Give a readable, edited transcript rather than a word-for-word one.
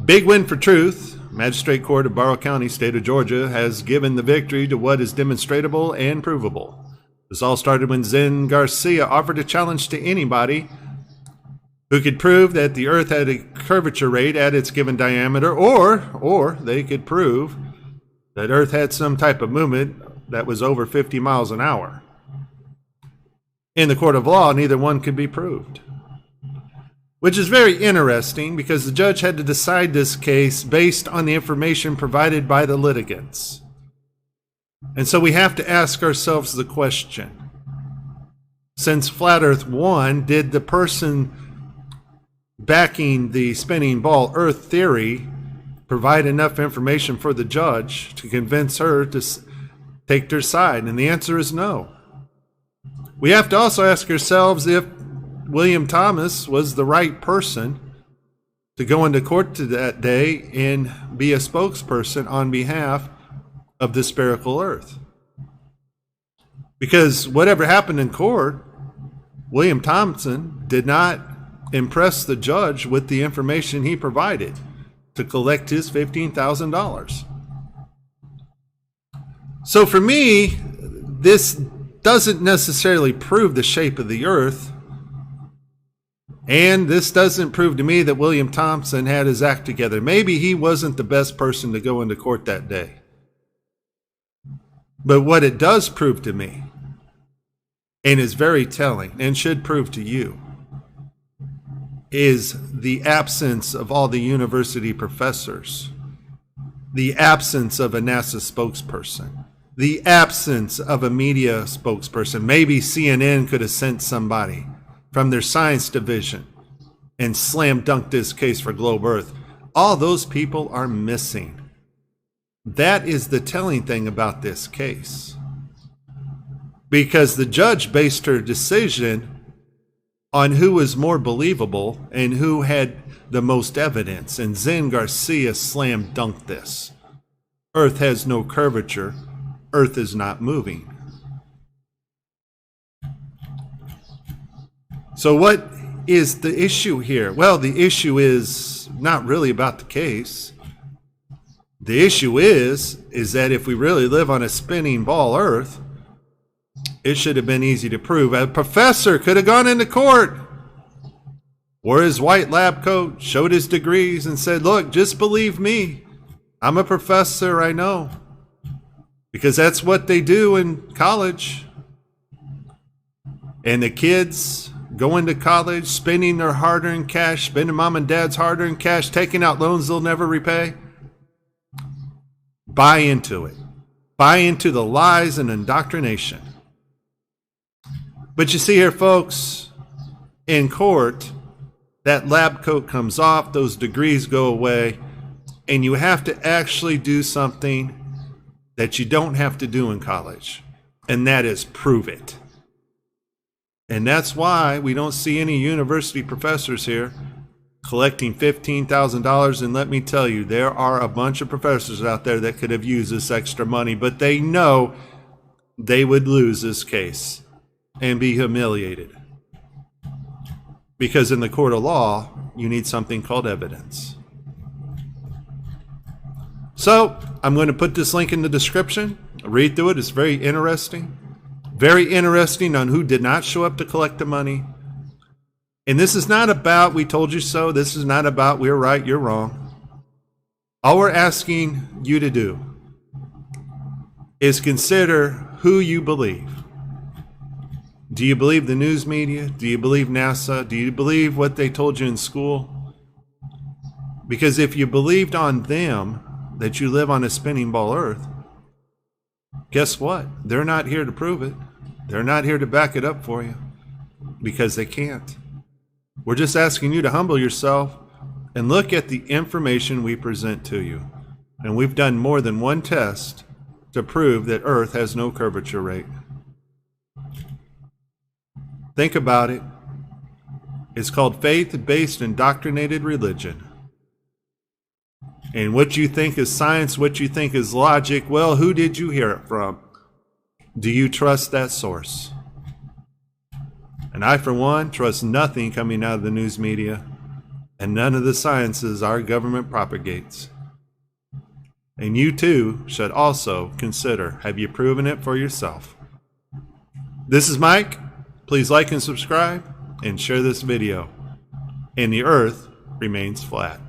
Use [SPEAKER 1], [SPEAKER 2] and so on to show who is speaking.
[SPEAKER 1] Big win for truth. Magistrate Court of Barrow County, state of Georgia, has given the victory to what is demonstratable and provable. This all started when Zen Garcia offered a challenge to anybody who could prove that the Earth had a curvature rate at its given diameter, or they could prove that Earth had some type of movement that was over 50 miles an hour. In the court of law, neither one could be proved, which is very interesting because the judge had to decide this case based on the information provided by the litigants. And so we have to ask ourselves the question, since Flat Earth won, did the person backing the spinning ball Earth theory provide enough information for the judge to convince her to take their side? And the answer is no. We have to also ask ourselves if William Thomas was the right person to go into court that day and be a spokesperson on behalf of the spherical Earth. Because whatever happened in court, William Thompson did not impress the judge with the information he provided to collect his $15,000. So for me, this doesn't necessarily prove the shape of the Earth, and this doesn't prove to me that William Thompson had his act together. Maybe he wasn't the best person to go into court that day. But what it does prove to me, and is very telling, and should prove to you, is the absence of all the university professors, the absence of a NASA spokesperson, the absence of a media spokesperson. Maybe CNN could have sent somebody from their science division and slam dunked this case for Globe Earth. All those people are missing. That is the telling thing about this case. Because the judge based her decision on who was more believable and who had the most evidence. And Zen Garcia slam dunked this. Earth has no curvature. Earth is not moving. So what is the issue here? Well, the issue is not really about the case. The issue is that if we really live on a spinning ball Earth, it should have been easy to prove. A professor could have gone into court, wore his white lab coat, showed his degrees, and said, look, just believe me. I'm a professor, I know. Because that's what they do in college. And the kids going to college, spending their hard-earned cash, spending mom and dad's hard-earned cash, taking out loans they'll never repay. Buy into it. Buy into the lies and indoctrination. But you see here, folks, in court, that lab coat comes off, those degrees go away, and you have to actually do something that you don't have to do in college, and that is prove it. And that's why we don't see any university professors here collecting $15,000. And let me tell you, there are a bunch of professors out there that could have used this extra money, but they know they would lose this case and be humiliated. Because in the court of law, you need something called evidence. So I'm going to put this link in the description. Read through it. It's very interesting. Very interesting on who did not show up to collect the money. And this is not about we told you so. This is not about we're right, you're wrong. All we're asking you to do is consider who you believe. Do you believe the news media? Do you believe NASA? Do you believe what they told you in school? Because if you believed on them that you live on a spinning ball Earth, guess what? They're not here to prove it. They're not here to back it up for you because they can't. We're just asking you to humble yourself and look at the information we present to you. And we've done more than one test to prove that Earth has no curvature rate. Think about it. It's called faith-based indoctrinated religion. And what you think is science, what you think is logic, well, who did you hear it from? Do you trust that source? And I, for one, trust nothing coming out of the news media. and none of the sciences our government propagates. And you too should also consider, have you proven it for yourself? This is Mike. Please like and subscribe and share this video. And the earth remains flat.